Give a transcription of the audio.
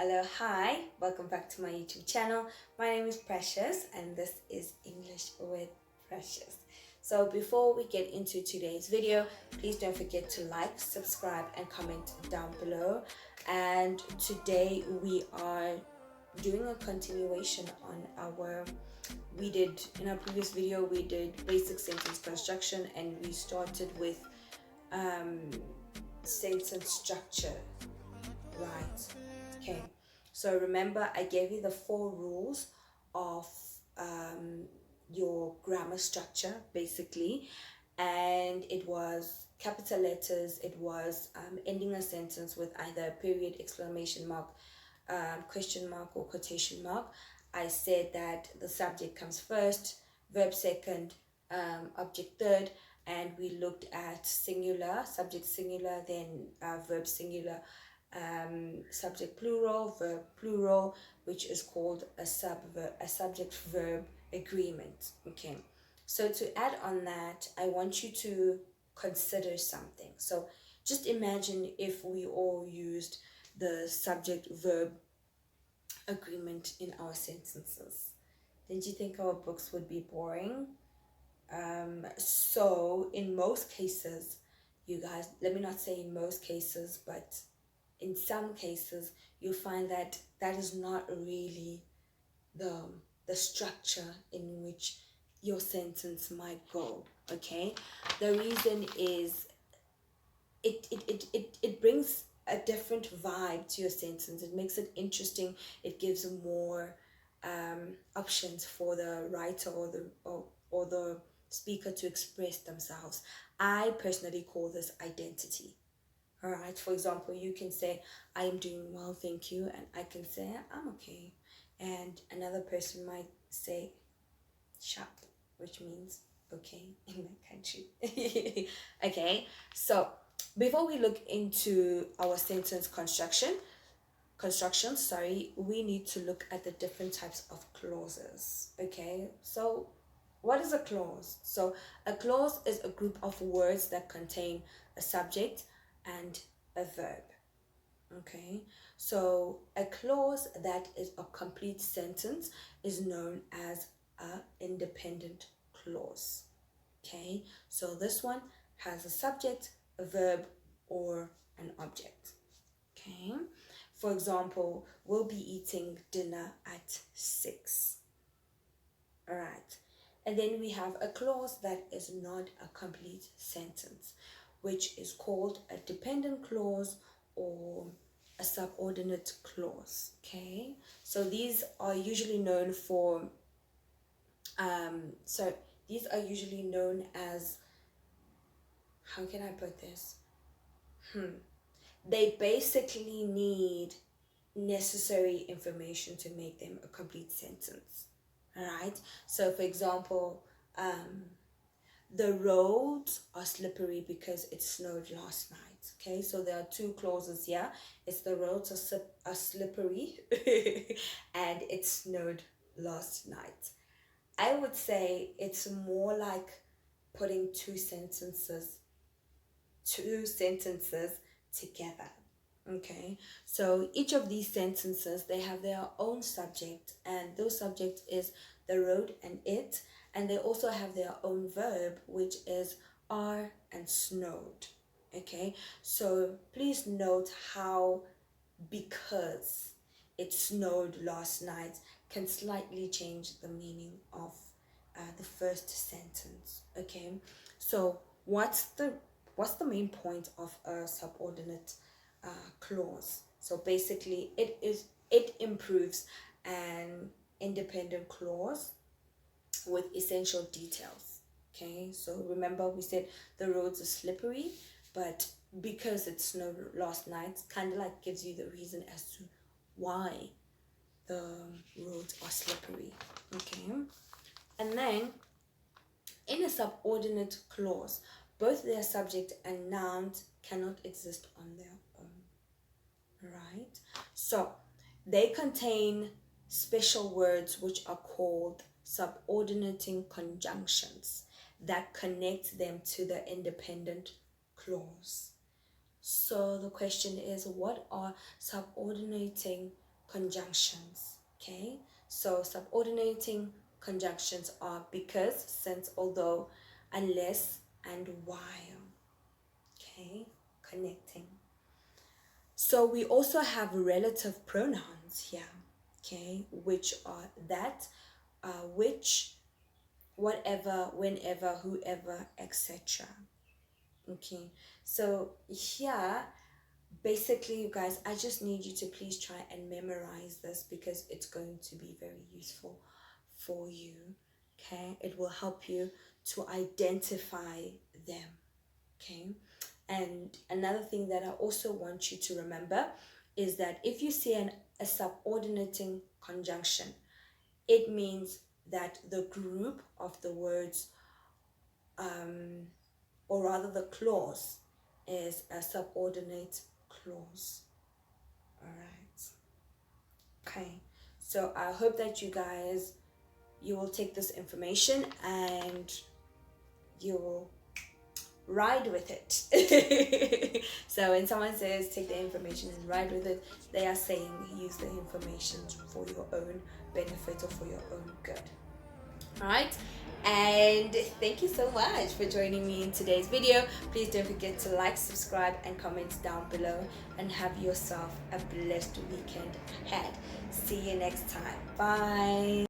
Hello, hi, welcome back to my YouTube channel. My name is Precious and this is English with Precious. So before we get into today's video, please don't forget to like, subscribe and comment down below. And today we are doing a continuation on in our previous video we did basic sentence construction and we started with sentence structure, right? Okay, so remember I gave you the 4 rules of your grammar structure basically, and it was capital letters, it was ending a sentence with either a period, exclamation mark, question mark or quotation mark. I said that the subject comes first, verb second, object third, and we looked at singular, subject singular, then verb singular, subject plural, verb plural, which is called a subject verb agreement. Okay, so to add on that, I want you to consider something. So just imagine if we all used the subject verb agreement in our sentences. Don't you think our books would be boring? So in most cases, you guys, let me not say in most cases, but in some cases you find that that is not really the structure in which your sentence might go. Okay, the reason is it brings a different vibe to your sentence. It makes it interesting. It gives more options for the writer or the speaker to express themselves. I personally call this identity. All right, for example, you can say I am doing well, thank you, and I can say I'm okay, and another person might say sharp, which means okay in my country. Okay, so before we look into our sentence construction, we need to look at the different types of clauses. Okay, so what is a clause? So a clause is a group of words that contain a subject and a verb. Okay, so a clause that is a complete sentence is known as an independent clause. Okay, so this one has a subject, a verb, or an object. Okay, for example, we'll be eating dinner at 6. All right, and then we have a clause that is not a complete sentence, which is called a dependent clause or a subordinate clause. Okay, so these are usually known for these are usually known as, how can I put this? They basically need necessary information to make them a complete sentence. All right, so for example, the roads are slippery because it snowed last night. Okay, so there are 2 clauses here. It's the roads are slippery and it snowed last night. I would say it's more like putting two sentences together. Okay, so each of these sentences, they have their own subject, and those subject is the road and it, and they also have their own verb, which is are and snowed. Okay, so please note how because it snowed last night can slightly change the meaning of the first sentence. Okay, so what's the main point of a subordinate clause? So basically it improves an independent clause with essential details. Okay, so remember we said the roads are slippery, but because it snowed last night, kind of like gives you the reason as to why the roads are slippery. Okay, and then in a subordinate clause, both their subject and nouns cannot exist on their own. Right, so they contain special words which are called subordinating conjunctions that connect them to the independent clause. So the question is, what are subordinating conjunctions. Okay, so subordinating conjunctions are because, since, although, unless, and while. Okay, connecting. So we also have relative pronouns here, okay, which are that, which, whatever, whenever, whoever, etc. Okay, so here, basically, you guys, I just need you to please try and memorize this because it's going to be very useful for you. Okay, it will help you to identify them. Okay, and another thing that I also want you to remember is that if you see a subordinating conjunction, it means that the group of the words, or rather the clause, is a subordinate clause. All right. Okay, so I hope that you will take this information and you will ride with it. So when someone says take the information and ride with it, they are saying use the information for your own benefit or for your own good. All right, and thank you so much for joining me in today's video. Please don't forget to like, subscribe, and comment down below, and have yourself a blessed weekend ahead. See you next time. Bye.